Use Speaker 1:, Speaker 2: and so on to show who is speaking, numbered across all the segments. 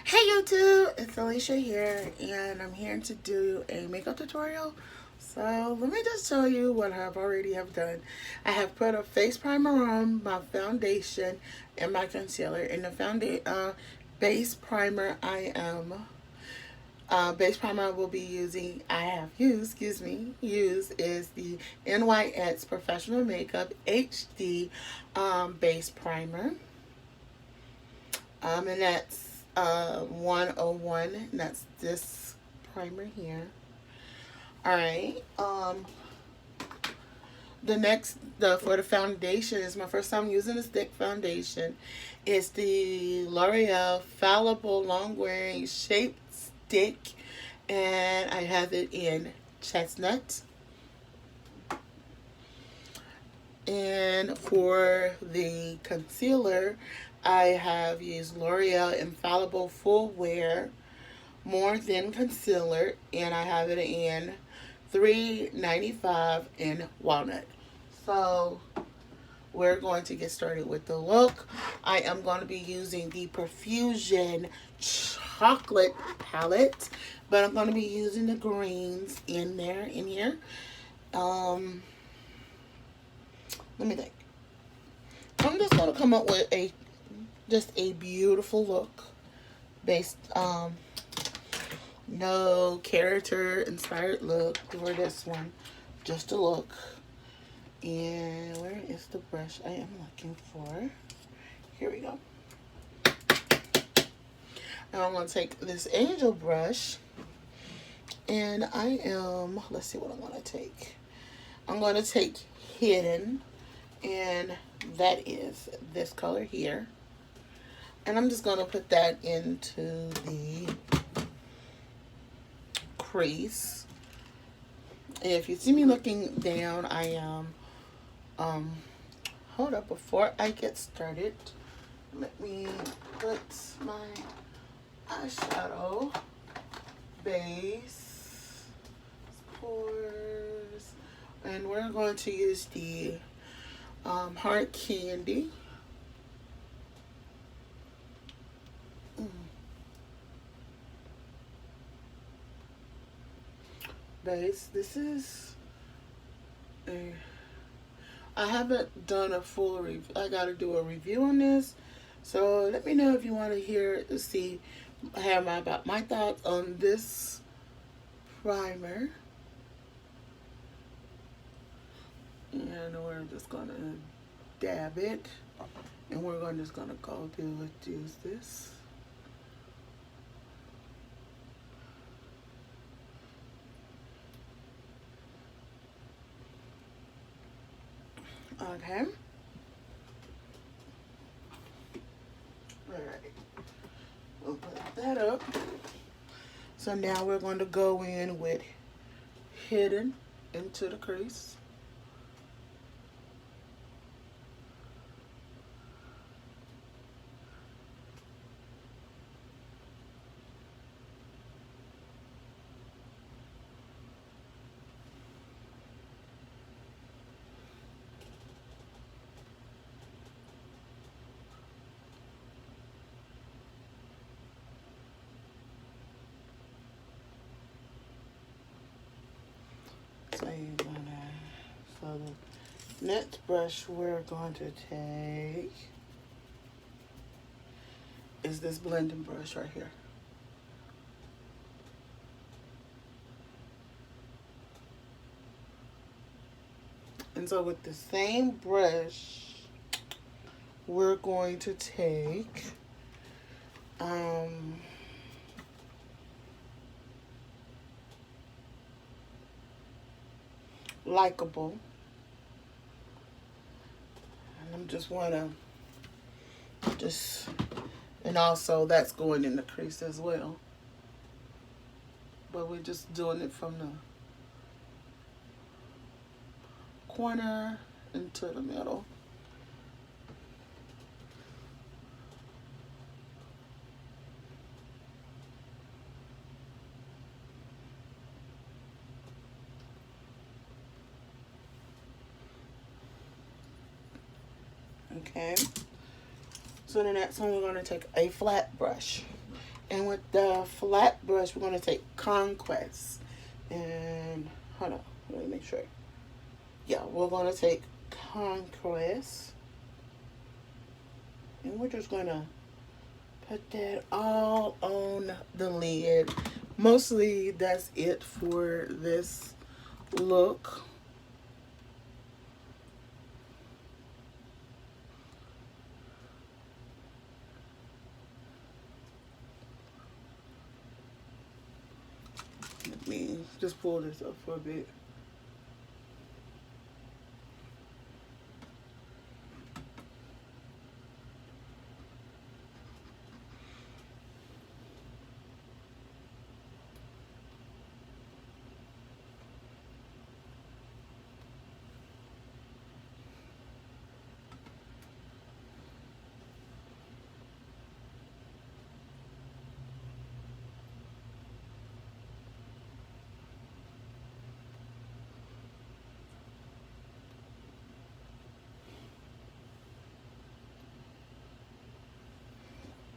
Speaker 1: Hey YouTube, it's Alicia here and I'm here to do a makeup tutorial. So let me just show you what I've already have done. I have put a face primer on, my foundation, and my concealer. In the base primer base primer I will be using, I have used, is the NYX Professional Makeup HD base primer. And that's 101. And that's this primer here. All right. For the foundation is my first time using a stick foundation. It's the L'Oreal Fallible Long Wearing Shape Stick, and I have it in chestnut. And for the concealer, I have used L'Oreal Infallible Full Wear More Than Concealer, and I have it in 395 in walnut. So we're going to get started with the look. I am going to be using the Profusion Chocolate palette, but I'm going to be using the greens in here. Let me think. I'm just going to come up with just a beautiful look based no character inspired look for this one, just a look. And where is the brush I am looking for? Here we go. Now I'm going to take this angel brush, and let's see what I'm going to take. I'm going to take Hidden, and that is this color here. And I'm just going to put that into the crease. And if you see me looking down, I am, hold up, before I get started, let me put my eyeshadow base, pores, and we're going to use the Hard Candy. Base. This is I haven't done a full review. I got to do a review on this. So let me know if you want to have my thoughts on this primer. And we're just going to dab it. And we're just going to go use this. Okay. Alright. We'll put that up. So now we're going to go in with Hidden into the crease. So the next brush we're going to take is this blending brush right here. And so with the same brush, we're going to take Likeable. And I'm just and also that's going in the crease as well. But we're just doing it from the corner into the middle. Okay. So the next one, we're going to take a flat brush. And with the flat brush, we're going to take Conquest. And hold on, let me make sure. Yeah, we're going to take Conquest. And we're just going to put that all on the lid. Mostly that's it for this look. Let me just pull this up for a bit.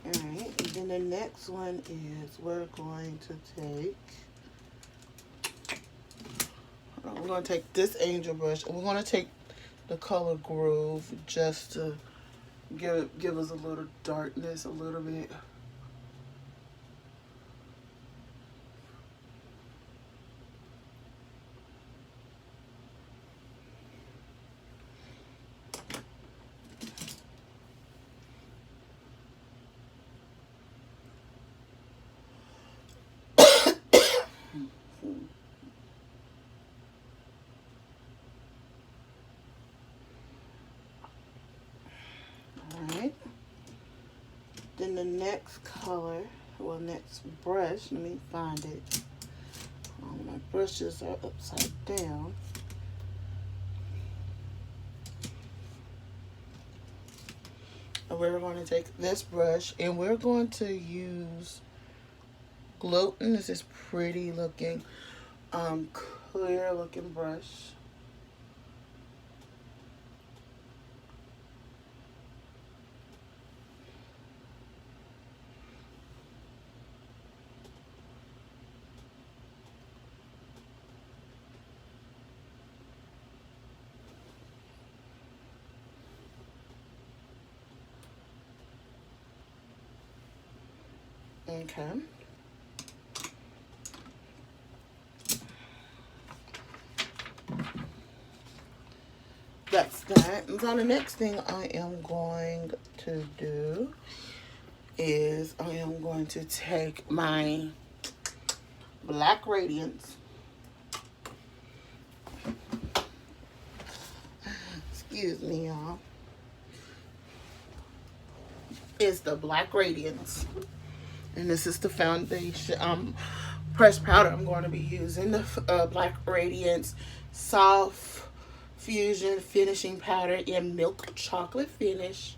Speaker 1: Alright, and then the next one is we're going to take, we're going to take this angel brush and we're going to take the color Groove just to give us a little darkness a little bit. Alright. Then the next color, well, next brush, let me find it. Oh, my brushes are upside down. And we're going to take this brush and we're going to use Gloatin'. This is pretty looking, clear looking brush. Okay. That's that. And so the next thing I am going to do is I am going to take my Black Radiance. Excuse me, y'all. It's the Black Radiance. And this is the foundation, pressed powder I'm going to be using. The Black Radiance Soft Fusion Finishing Powder in Milk Chocolate Finish.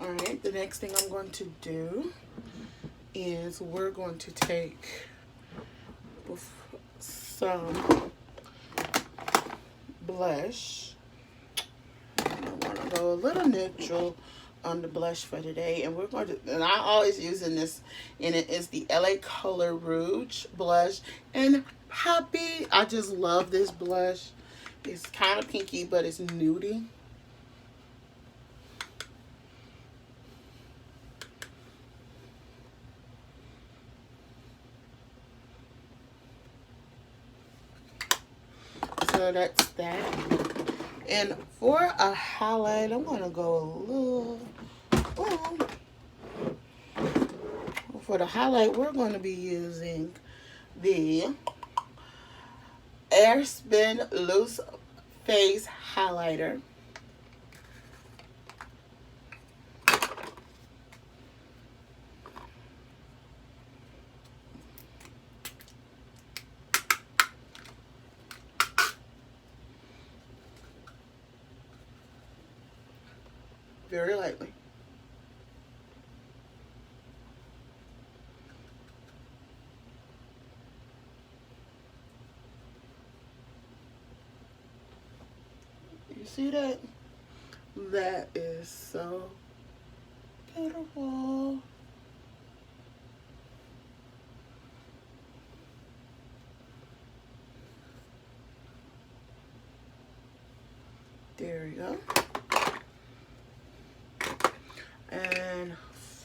Speaker 1: Alright, the next thing I'm going to do is we're going to take some blush. I want to go a little neutral on the blush for today, and we're going to, and I always using this, and it is the LA Color Rouge blush. And Poppy, I just love this blush. It's kind of pinky, but it's nudie. So that's that. And for a highlight, I'm going to go a little, for the highlight, we're going to be using the Airspin Loose Face Highlighter. very lightly. You see that? That is so beautiful. There we go. And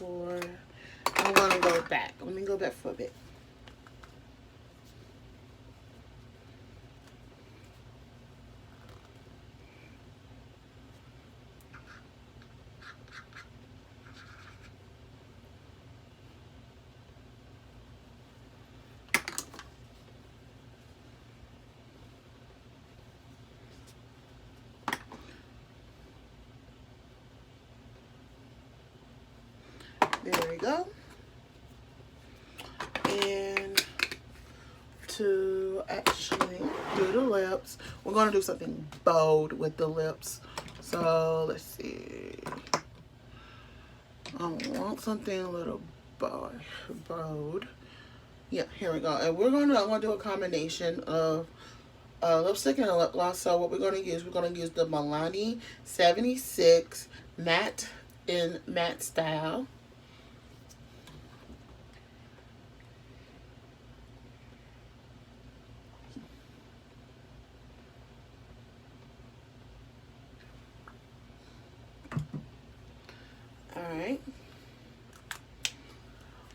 Speaker 1: I want to go back. Let me go back for a bit. There we go. And to actually do the lips, we're going to do something bold with the lips. So let's see. I want something a little bold. Yeah, here we go. And I'm gonna do a combination of lipstick and a lip gloss. So what we're gonna use the Milani 76 matte in matte style. Alright.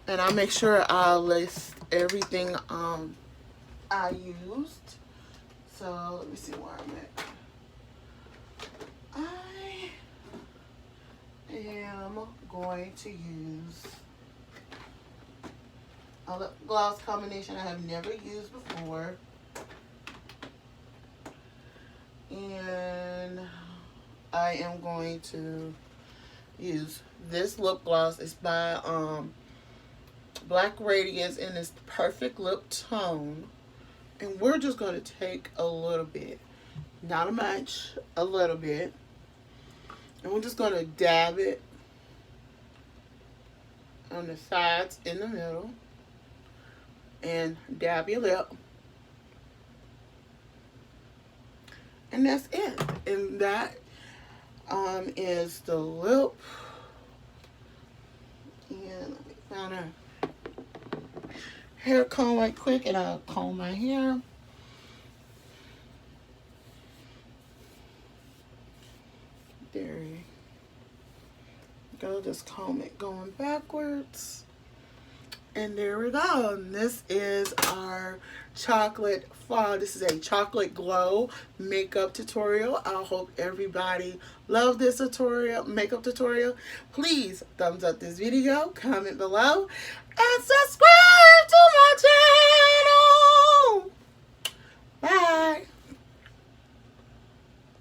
Speaker 1: And I'll make sure I list everything I used. So let me see where I'm at. I am going to use a lip gloss combination I have never used before. And I am going to use this lip gloss. It's by Black Radiance in this perfect lip tone. And we're just going to take a little bit, not much, a little bit. And we're just going to dab it on the sides, in the middle, and dab your lip. And that's it. And that is the lip. And let me find a hair comb right quick, and I'll comb my hair. There you go. Just comb it going backwards. And there we go. And this is our chocolate fall. This is a chocolate glow makeup tutorial. I hope everybody loved this makeup tutorial. Please thumbs up this video, comment below, and subscribe to my channel.